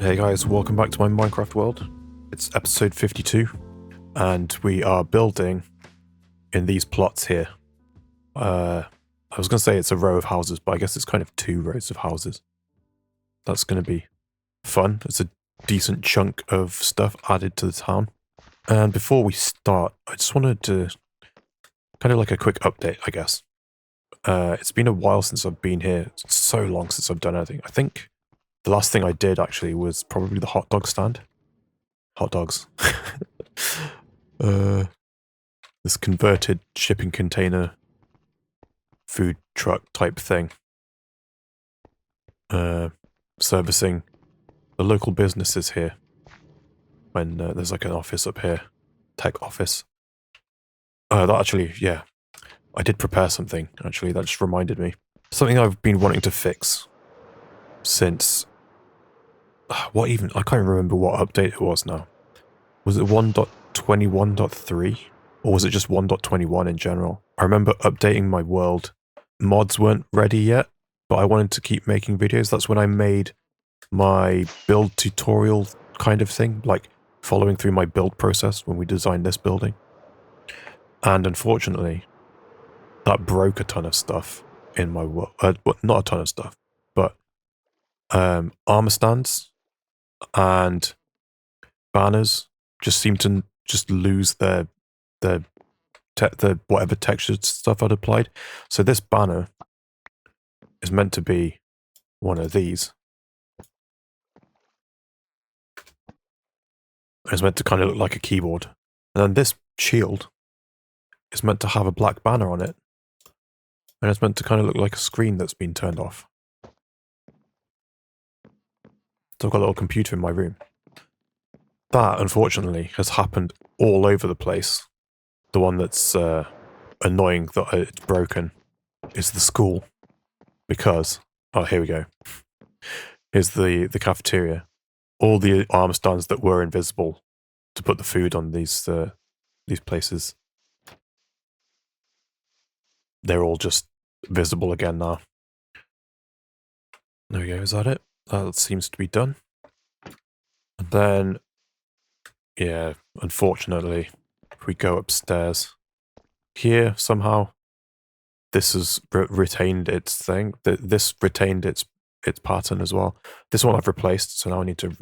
Hey guys, welcome back to my Minecraft world. It's episode 52, and we are building in these plots here. I was going to say it's a row of houses, but I guess it's kind of 2 rows of houses. That's going to be fun. It's a decent chunk of stuff added to the town. And before we start, I just wanted to kind of like a quick update, I guess. It's been a while since I've been here. It's so long since I've done anything. I think the last thing I did actually was probably the hot dog stand. Hot dogs. This converted shipping container food truck type thing. Servicing the local businesses here. When there's like an office up here. Tech office. That actually, yeah. I did prepare something, actually. That just reminded me. Something I've been wanting to fix since... What even? I can't remember what update it was now. Was it 1.21.3? Or was it just 1.21 in general? I remember updating my world. Mods weren't ready yet, but I wanted to keep making videos. That's when I made my build tutorial kind of thing, like following through my build process when we designed this building. And unfortunately, that broke a ton of stuff in my world. Not a ton of stuff, but armor stands and banners just seem to just lose their whatever textured stuff I'd applied. So this banner is meant to be one of these. It's meant to kind of look like a keyboard. And then this shield is meant to have a black banner on it. And it's meant to kind of look like a screen that's been turned off. So I've got a little computer in my room. That, unfortunately, has happened all over the place. The one that's annoying that it's broken is the school. Because, oh, here we go. Here's the cafeteria. All the armor stands that were invisible to put the food on these places. They're all just visible again now. There we go, is that it? That seems to be done. And then, yeah, unfortunately, if we go upstairs, here somehow, this has retained its thing. This retained its pattern as well. This one I've replaced, so now I need to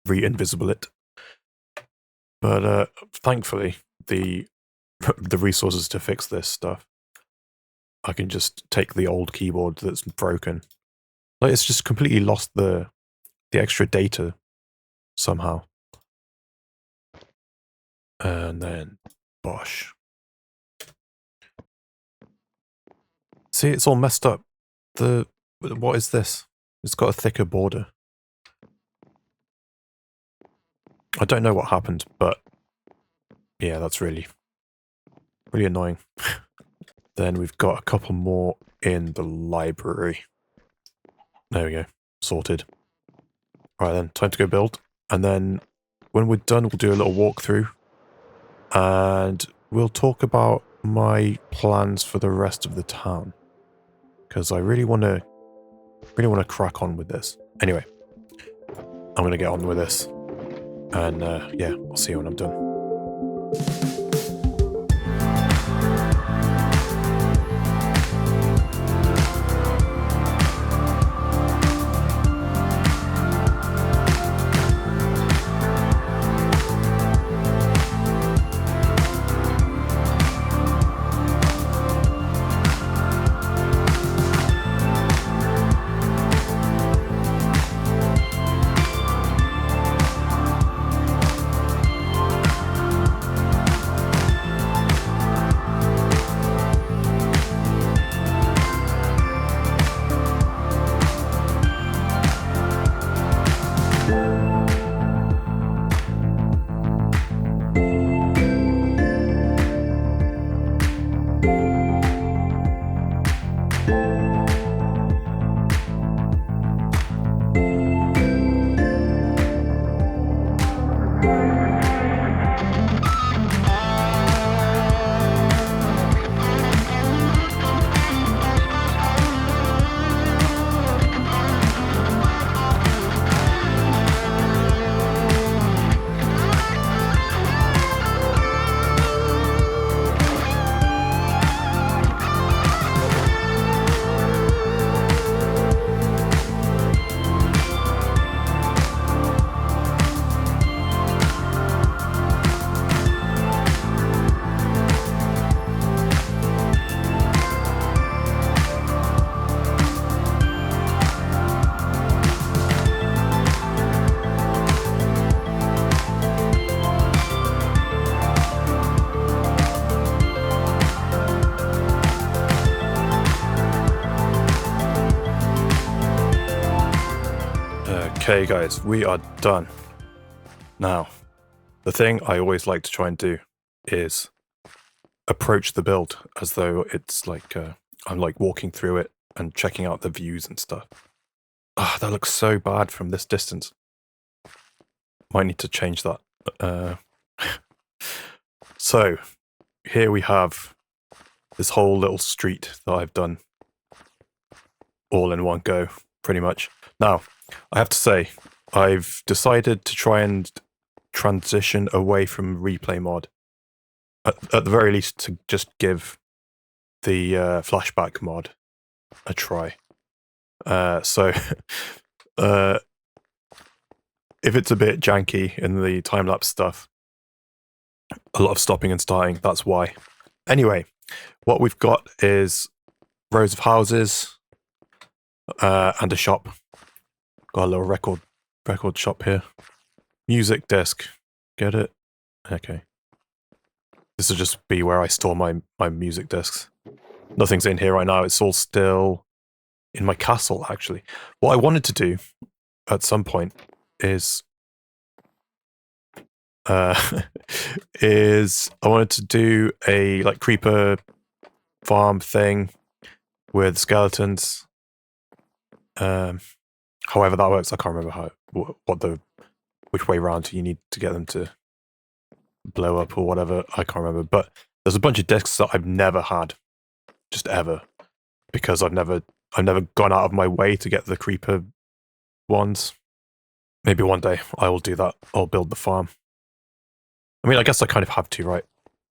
re-invisible it. But thankfully, the resources to fix this stuff, I can just take the old keyboard that's broken. Like, it's just completely lost the extra data somehow. And then, bosh. See, it's all messed up. What is this? It's got a thicker border. I don't know what happened, but yeah, that's really annoying. Then we've got a couple more in the library. There we go. Sorted. Right then, time to go build. And then when we're done, we'll do a little walkthrough. And we'll talk about my plans for the rest of the town. Because I really want to crack on with this. Anyway, I'm going to get on with this. And yeah, I'll see you when I'm done. Okay guys, we are done. Now, the thing I always like to try and do is approach the build as though it's like I'm like walking through it and checking out the views and stuff. Ah, that looks so bad from this distance. Might need to change that. So, here we have this whole little street that I've done all in one go, pretty much. Now, I have to say, I've decided to try and transition away from replay mod. At the very least, to just give the flashback mod a try. So, if it's a bit janky in the time-lapse stuff, a lot of stopping and starting, that's why. Anyway, what we've got is rows of houses and a shop. Got a little record shop here. Music desk. Get it? Okay. This will just be where I store my music discs. Nothing's in here right now. It's all still in my castle, actually. What I wanted to do at some point is is I wanted to do a like creeper farm thing with skeletons. However that works, I can't remember which way round you need to get them to blow up or whatever. I can't remember, but there's a bunch of discs that I've never had, just ever, because I've never gone out of my way to get the creeper ones. Maybe one day I will do that. I'll build the farm. I mean, I guess I kind of have to, right?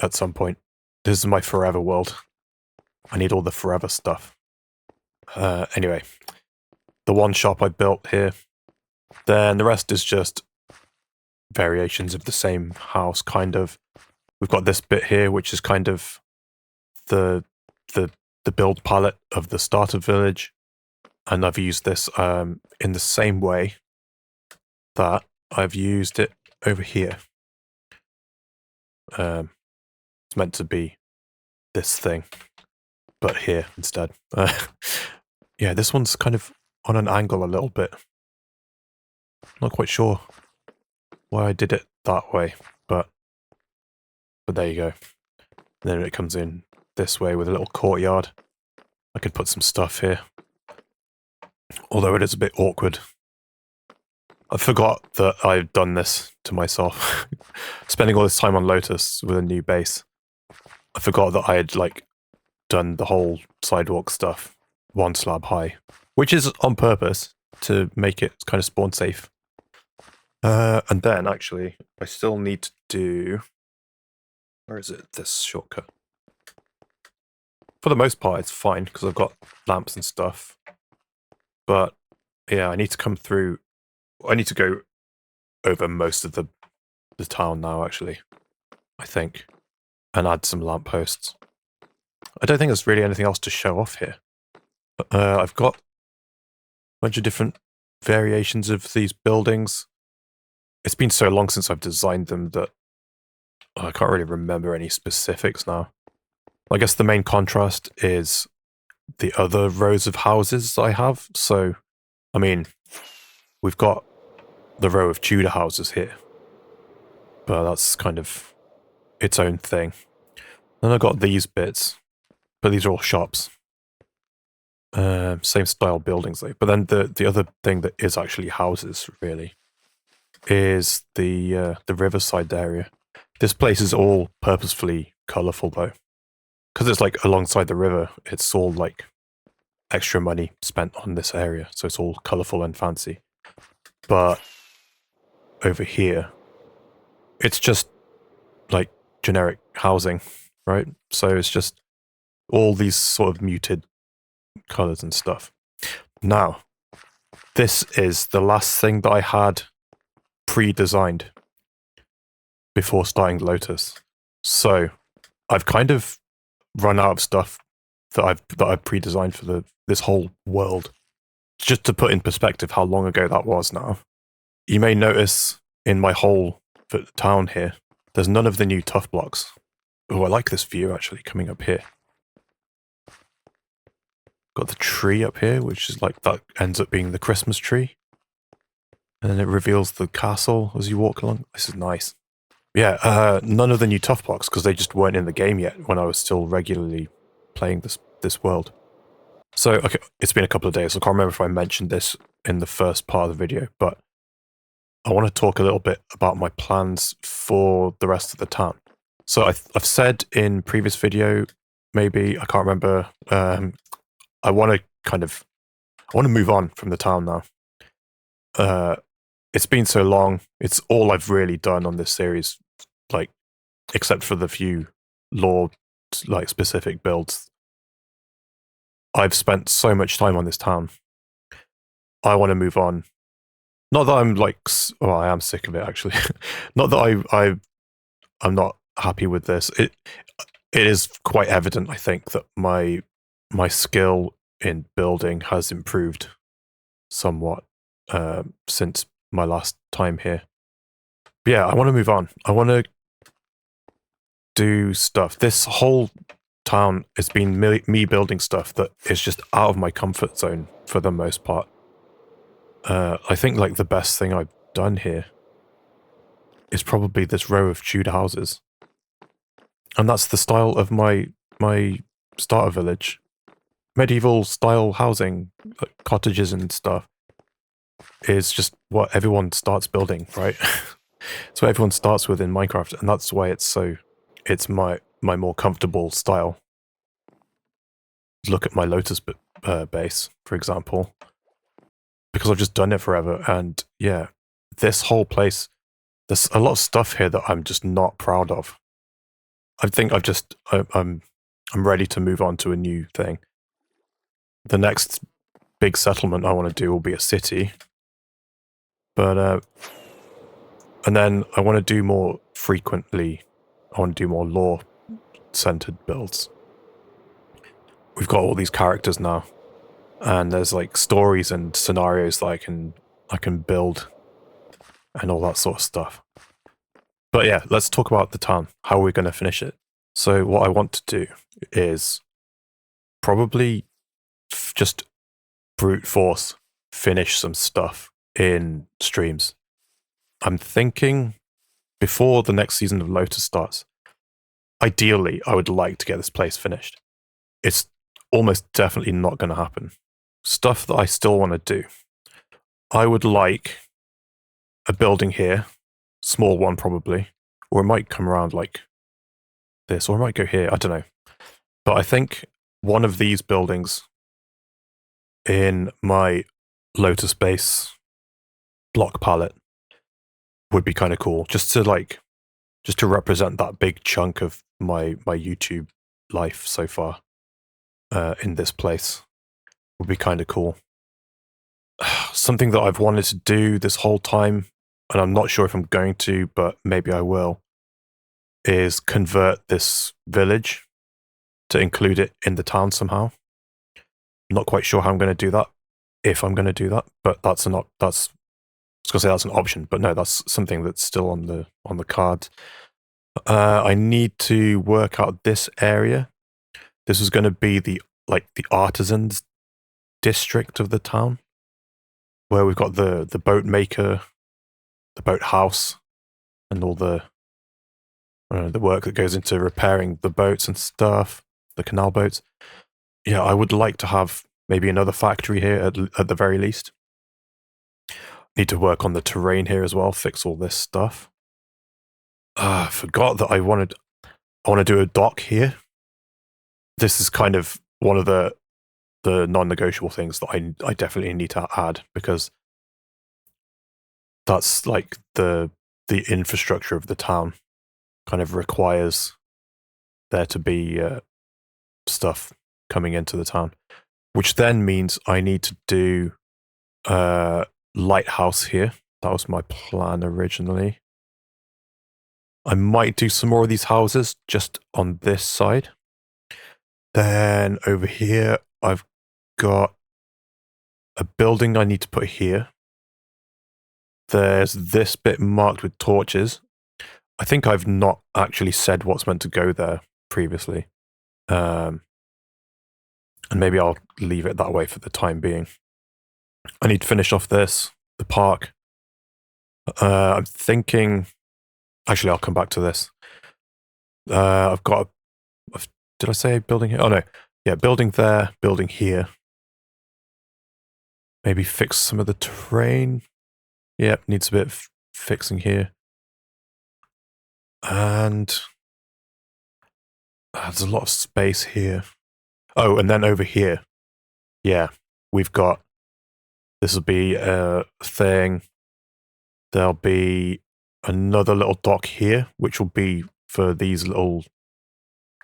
At some point. This is my forever world. I need all the forever stuff. Anyway, the one shop I built here. Then the rest is just variations of the same house, kind of. We've got this bit here, which is kind of the build palette of the starter village. And I've used this in the same way that I've used it over here. It's meant to be this thing, but here instead. Yeah, this one's kind of on an angle a little bit. Not quite sure why I did it that way, but there you go. And then it comes in this way with a little courtyard. I could put some stuff here, although it is a bit awkward. I forgot that I've done this to myself. Spending all this time on Lotus with a new base. I forgot that I had like done the whole sidewalk stuff one slab high, which is on purpose to make it kind of spawn safe. And then actually, I still need to do. Where is it? This shortcut. For the most part, it's fine because I've got lamps and stuff. But yeah, I need to come through. I need to go over most of the town now, actually, I think, and add some lampposts. I don't think there's really anything else to show off here. I've got a bunch of different variations of these buildings. It's been so long since I've designed them that I can't really remember any specifics now. I guess the main contrast is the other rows of houses I have. So, I mean, we've got the row of Tudor houses here, but that's kind of its own thing. Then I've got these bits, but these are all shops. Same style buildings though. But then the other thing that is actually houses, really, is the riverside area. This place is all purposefully colourful though. Because it's like alongside the river, it's all like extra money spent on this area, so it's all colourful and fancy. But over here, it's just like generic housing, right? So it's just all these sort of muted colours and stuff. Now, this is the last thing that I had pre-designed before starting Lotus. So I've kind of run out of stuff that I've pre-designed for this whole world. Just to put in perspective how long ago that was now. You may notice in my whole town here, there's none of the new tough blocks. Oh, I like this view actually coming up here. Got the tree up here, which is like, that ends up being the Christmas tree. And then it reveals the castle as you walk along. This is nice. Yeah, none of the new tough blocks because they just weren't in the game yet when I was still regularly playing this world. So, okay, it's been a couple of days. I can't remember if I mentioned this in the first part of the video, but I want to talk a little bit about my plans for the rest of the town. So I've said in previous video, maybe, I can't remember, I want to move on from the town now. It's been so long. It's all I've really done on this series, like, except for the few lore, like, specific builds. I've spent so much time on this town. I want to move on. Not that I'm like, well, I am sick of it actually. Not that I'm not happy with this. It is quite evident, I think, that my skill in building has improved somewhat since my last time here. But yeah, I want to move on. I want to do stuff. This whole town has been me building stuff that is just out of my comfort zone for the most part. I think like the best thing I've done here is probably this row of Tudor houses. And that's the style of my starter village. Medieval style housing, like cottages and stuff, is just what everyone starts building, right? It's what everyone starts with in Minecraft, and that's why it's my more comfortable style. Look at my Lotus base, for example, because I've just done it forever, and yeah, this whole place, there's a lot of stuff here that I'm just not proud of. I think I'm ready to move on to a new thing. The next big settlement I want to do will be a city, but and then I want to do more frequently. I want to do more lore-centered builds. We've got all these characters now, and there's like stories and scenarios that I can build, and all that sort of stuff. But yeah, let's talk about the town. How are we going to finish it? So what I want to do is probably just brute force finish some stuff in streams. I'm thinking before the next season of Lotus starts, ideally, I would like to get this place finished. It's almost definitely not going to happen. Stuff that I still want to do. I would like a building here, small one probably, or it might come around like this, or it might go here, I don't know. But I think one of these buildings in my Lotus base block palette would be kind of cool, just to represent that big chunk of my YouTube life so far in this place would be kind of cool. Something that I've wanted to do this whole time, and I'm not sure if I'm going to, but maybe I will, is convert this village to include it in the town somehow. I'm not quite sure how I'm going to do that, if I'm going to do that, but I was going to say that's an option, but no, that's something that's still on the card. I need to work out this area. This is going to be the artisans district of the town, where we've got the boat maker, the boat house, and all the work that goes into repairing the boats and stuff, the canal boats. Yeah, I would like to have maybe another factory here at the very least. Need to work on the terrain here as well, fix all this stuff. I forgot that I want to do a dock here. This is kind of one of the non-negotiable things that I definitely need to add, because that's like the infrastructure of the town kind of requires there to be stuff coming into the town, which then means I need to do lighthouse here. That was my plan originally. I might do some more of these houses just on this side. Then over here, I've got a building I need to put here. There's this bit marked with torches. I think I've not actually said what's meant to go there previously. And maybe I'll leave it that way for the time being. I need to finish off the park. I'm thinking... Actually, I'll come back to this. I've got... Did I say building here? Oh, no. Yeah, building there, building here. Maybe fix some of the terrain. Yep, needs a bit of fixing here. And... there's a lot of space here. Oh, and then over here. Yeah, we've got... This will be a thing. There'll be another little dock here, which will be for these little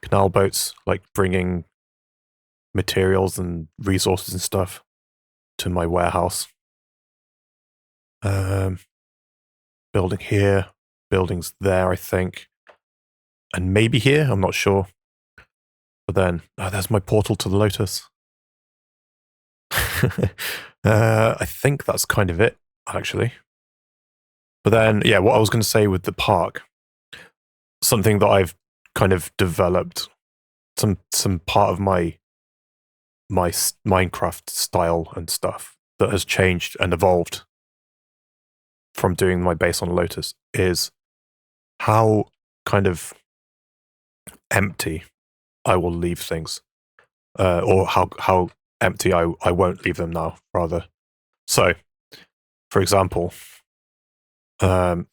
canal boats, like bringing materials and resources and stuff to my warehouse. Building here, buildings there, I think. And maybe here, I'm not sure. But then, there's my portal to the Lotus. I think that's kind of it, actually. But then, yeah, what I was going to say with the park, something that I've kind of developed, some part of my Minecraft style and stuff that has changed and evolved from doing my base on Lotus is how kind of empty I will leave things, or how empty I won't leave them now, rather. So, for example, I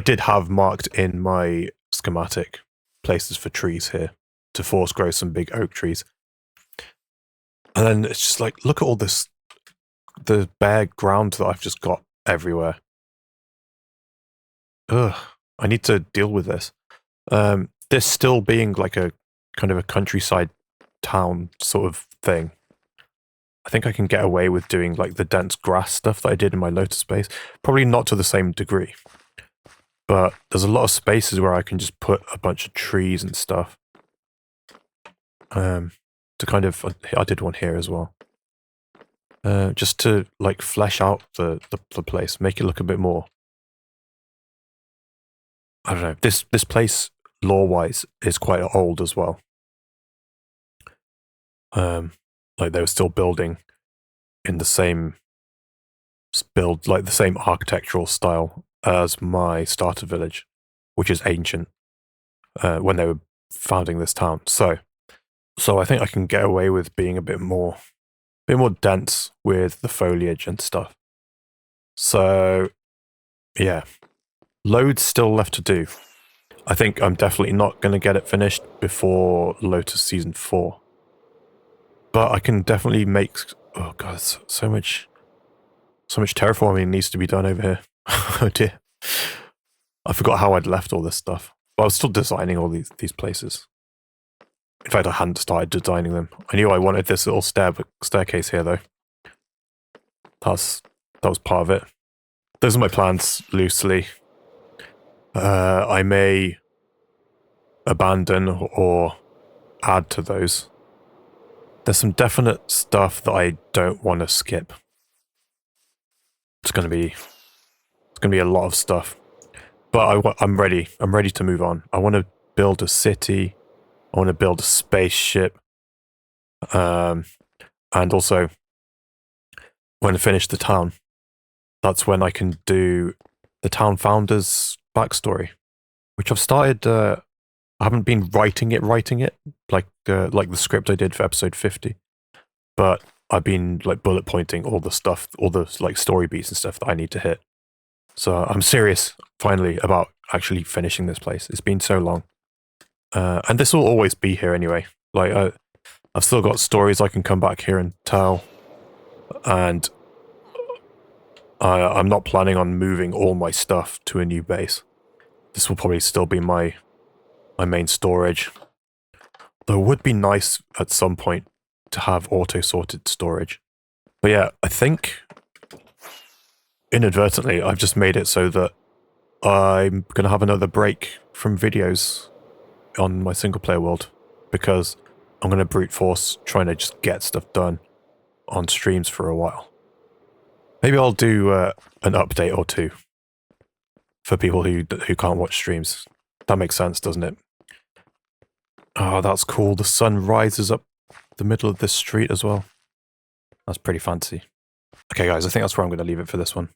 did have marked in my schematic places for trees here to force grow some big oak trees. And then it's just like, look at all this, the bare ground that I've just got everywhere. Ugh, I need to deal with this. This still being like a kind of a countryside town sort of thing. I think I can get away with doing like the dense grass stuff that I did in my Lotus space. Probably not to the same degree. But there's a lot of spaces where I can just put a bunch of trees and stuff. To kind of, I did one here as well. Just to like flesh out the place, make it look a bit more. I don't know. This place, lore-wise, is quite old as well. Like they were still building in the same build, like the same architectural style as my starter village, which is ancient, when they were founding this town. So I think I can get away with being a bit more dense with the foliage and stuff. So, yeah, loads still left to do. I think I'm definitely not going to get it finished before Lotus Season 4. But I can definitely make... Oh god, so much terraforming needs to be done over here. Oh dear. I forgot how I'd left all this stuff. But I was still designing all these places. In fact, I hadn't started designing them. I knew I wanted this little staircase here, though. That was part of it. Those are my plans, loosely. I may abandon or add to those. There's some definite stuff that I don't want to skip. It's gonna be a lot of stuff, but I'm ready. I'm ready to move on. I want to build a city. I want to build a spaceship. And also, when I finish the town, that's when I can do the town founder's backstory, which I've started. I haven't been writing it like the script I did for episode 50, but I've been like bullet pointing all the stuff, all the like story beats and stuff that I need to hit. So I'm serious finally about actually finishing this place. It's been so long, and this will always be here anyway. Like I've still got stories I can come back here and tell, and I'm not planning on moving all my stuff to a new base. This will probably still be my main storage. Though it would be nice at some point to have auto-sorted storage. But yeah, I think inadvertently I've just made it so that I'm going to have another break from videos on my single-player world, because I'm going to brute force trying to just get stuff done on streams for a while. Maybe I'll do an update or two for people who can't watch streams. That makes sense, doesn't it? Oh, that's cool. The sun rises up the middle of this street as well. That's pretty fancy. Okay, guys, I think that's where I'm going to leave it for this one.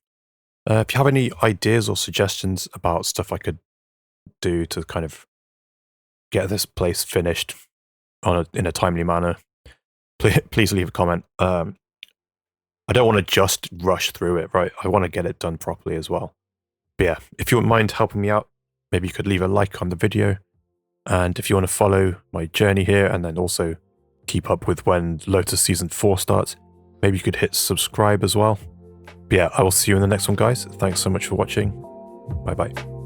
If you have any ideas or suggestions about stuff I could do to kind of get this place finished in a timely manner, please leave a comment. I don't want to just rush through it, right? I want to get it done properly as well. But yeah, if you wouldn't mind helping me out, maybe you could leave a like on the video. And if you want to follow my journey here and then also keep up with when Lotus Season 4 starts, maybe you could hit subscribe as well. But yeah, I will see you in the next one, guys. Thanks so much for watching. Bye-bye.